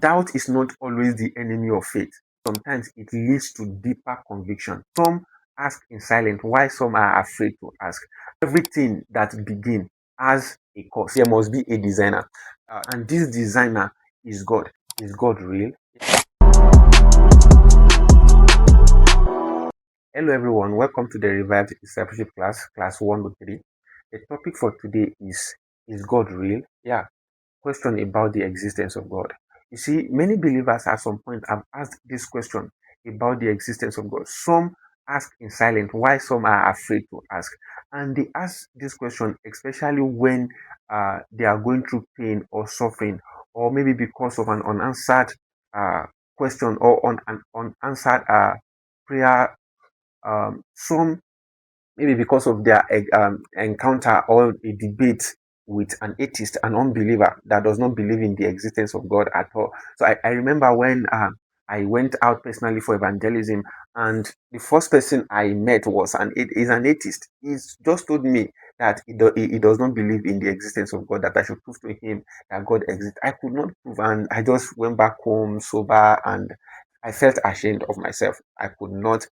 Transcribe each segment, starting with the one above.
Doubt is not always the enemy of faith. Sometimes it leads to deeper conviction. Some ask in silence, while some are afraid to ask. Everything that begins has a cause. There must be a designer. And this designer is God. Is God real? Hello, everyone. Welcome to the Revived Discipleship class, class 103. The topic for today is God real? Yeah, question about the existence of God. You see, many believers at some point have asked this question about the existence of God. Some ask in silence, while some are afraid to ask. And they ask this question especially when they are going through pain or suffering, or maybe because of an unanswered question or an unanswered prayer. Some maybe because of their encounter or a debate with an atheist, an unbeliever that does not believe in the existence of God at all. So I remember when I went out personally for evangelism, and the first person I met was is an atheist. He's just told me that he does not believe in the existence of God, that I should prove to him that God exists. I could not prove, and I just went back home sober, and I felt ashamed of myself. I could not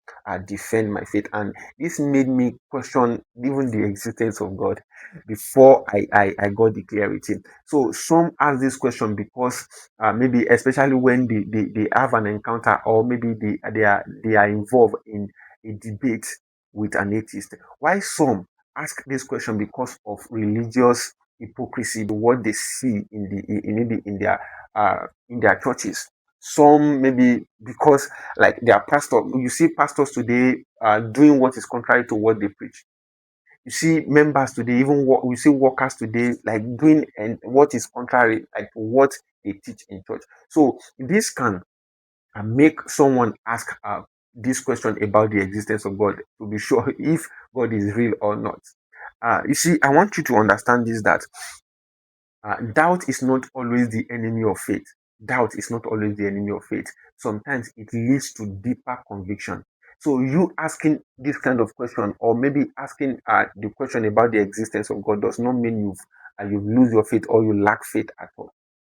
defend my faith, and this made me question even the existence of God before I got the clarity. So some ask this question because maybe especially when they have an encounter, or maybe they are involved in a debate with an atheist. Why some ask this question because of religious hypocrisy, what they see maybe in their churches. Some maybe because like their pastor, you see pastors today doing what is contrary to what they preach. You see members today, even we see workers today, like doing and what is contrary, like to what they teach in church. So this can make someone ask this question about the existence of God, to be sure if God is real or not. You see, I want you to understand this, that doubt is not always the enemy of faith. Doubt is not always the enemy of faith. Sometimes it leads to deeper conviction. So you asking this kind of question, or maybe asking the question about the existence of God, does not mean you lose your faith or you lack faith at all.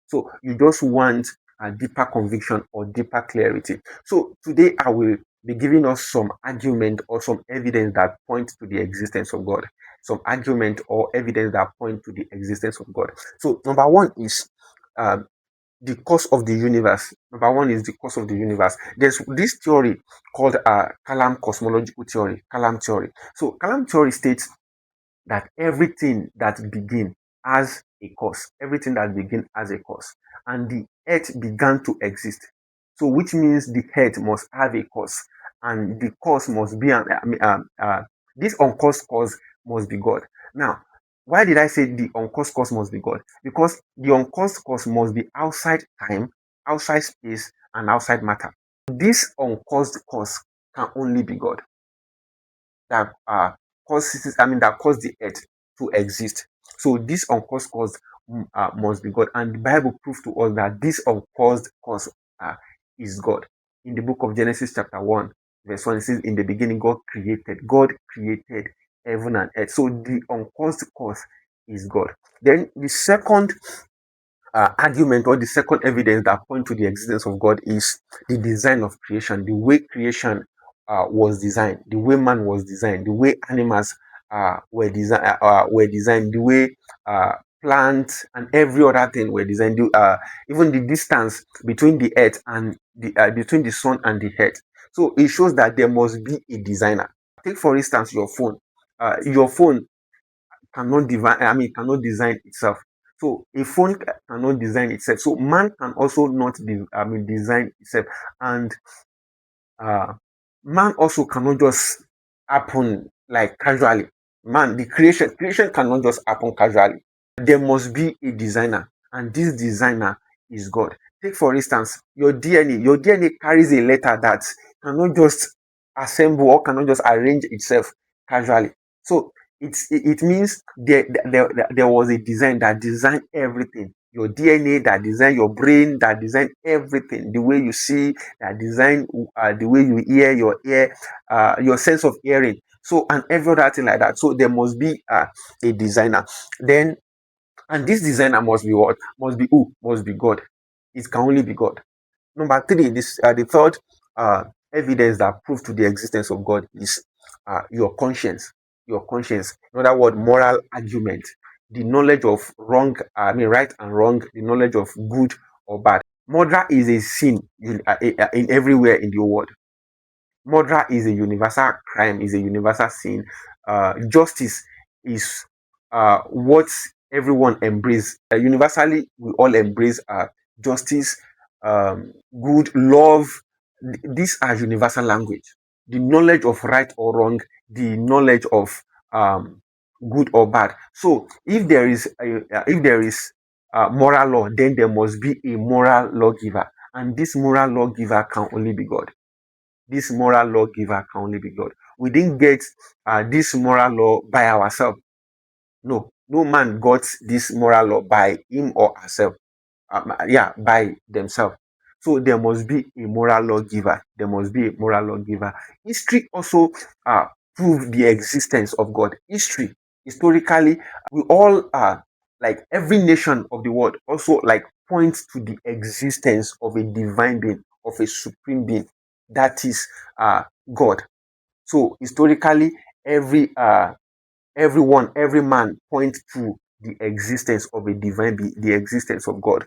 So you just want a deeper conviction or deeper clarity. So today I will be giving us some argument or some evidence that point to the existence of God. Some argument or evidence that point to the existence of God. So number one is um, the cause of the universe. Number one is the cause of the universe. There's this theory called Kalam cosmological theory, Kalam theory. So Kalam theory states that everything that begin has a cause. Everything that begin has a cause. And the earth began to exist. So which means the earth must have a cause. And the cause must be this uncaused cause must be God. Now, why did I say the uncaused cause must be God? Because the uncaused cause must be outside time, outside space, and outside matter. This uncaused cause can only be God. That that caused the earth to exist. So this uncaused cause must be God, and the Bible proves to us that this uncaused cause is God. In the book of Genesis, chapter 1, verse 1, it says, "In the beginning, God created heaven and earth." So the uncaused cause is God. Then the second argument, or the second evidence that point to the existence of God, is the design of creation, the way creation was designed, the way man was designed, the way animals were designed, the way plants and every other thing were designed, even the distance between the earth and between the sun and the earth. So it shows that there must be a designer. Take for instance your phone. Your phone cannot design itself. So a phone cannot design itself. So man can also not design itself. And uh, man also cannot just happen like casually. The creation cannot just happen casually. There must be a designer, and this designer is God. Take for instance your DNA. Your DNA carries a letter that cannot just assemble or cannot just arrange itself casually. So it means there was a design that designed everything. Your DNA that designed your brain, that designed everything. The way you see, that design the way you hear, your ear, your sense of hearing. So and every other thing like that. So there must be a designer. Then, and this designer must be what? Must be who? Must be God. It can only be God. Number three, the third evidence that proves to the existence of God is your conscience. Your conscience. In other words, moral argument, the knowledge of right and wrong, the knowledge of good or bad. Murder is a sin in everywhere in the world. Murder is a universal crime, is a universal sin. Justice is what everyone embrace. Universally, we all embrace justice, good, love. These are universal language. The knowledge of right or wrong, the knowledge of good or bad. So, if there is moral law, then there must be a moral lawgiver, and this moral lawgiver can only be God. This moral lawgiver can only be God. We didn't get this moral law by ourselves. No, no man got this moral law by him or herself. By themselves. So there must be a moral lawgiver. There must be a moral lawgiver. History also prove the existence of God. Historically, we all like every nation of the world also like points to the existence of a divine being, of a supreme being, that is God. So historically, every man points to the existence of a divine being, the existence of God.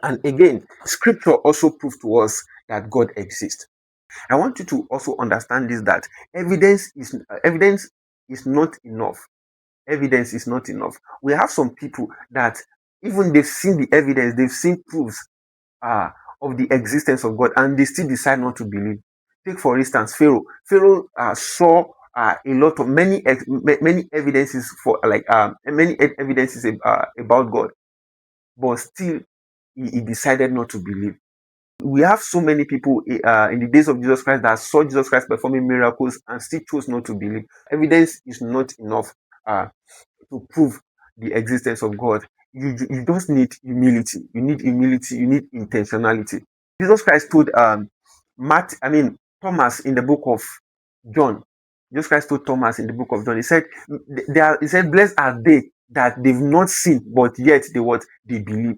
And again, scripture also proves to us that God exists. I want you to also understand this, that evidence is not enough. Evidence is not enough. We have some people that even they've seen the evidence, they've seen proofs uh, of the existence of God, and they still decide not to believe. Take for instance Pharaoh. Pharaoh saw a lot of many evidences for evidences about God, but still he decided not to believe. We have so many people in the days of Jesus Christ that saw Jesus Christ performing miracles and still chose not to believe. Evidence is not enough to prove the existence of God. You just need humility. You need humility. You need intentionality. Jesus Christ told Thomas in the book of John. Jesus Christ told Thomas in the book of John. He said, he said, blessed are they that they've not seen, but yet they believe.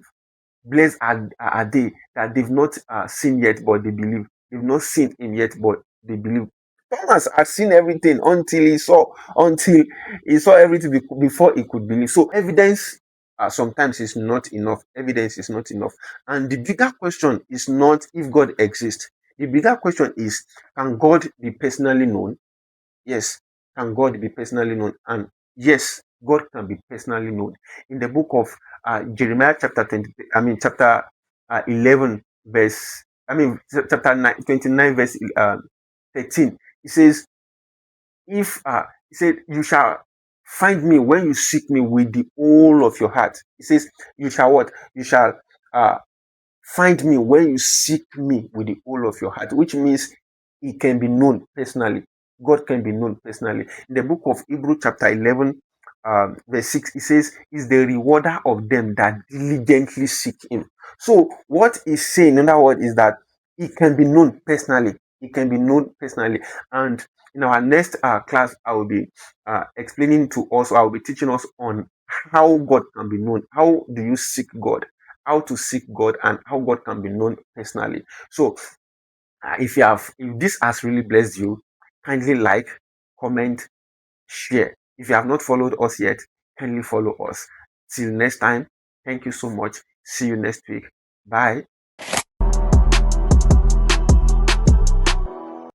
Blessed are they that they've not seen yet, but they believe. They've not seen him yet, but they believe. Thomas had seen everything until he saw everything before he could believe. So evidence sometimes is not enough. Evidence is not enough. And the bigger question is not if God exists. The bigger question is, can God be personally known? Yes. Can God be personally known? And yes, God can be personally known. In the book of Jeremiah chapter 20, chapter 11 verse, chapter 9, 29 verse 13, it says, if he said, you shall find me when you seek me with the whole of your heart. He says, you shall what? You shall uh, find me when you seek me with the whole of your heart, which means he can be known personally. God can be known personally. In the book of Hebrews, chapter 11, verse 6, it says, is the rewarder of them that diligently seek him. So, what he's saying, in other words, is that he can be known personally. He can be known personally. And in our next class, I will be explaining to us, I will be teaching us on how God can be known. How do you seek God? How to seek God and how God can be known personally. So, if this has really blessed you, kindly like, comment, share. If you have not followed us yet, kindly follow us. Till next time, thank you so much. See you next week. Bye.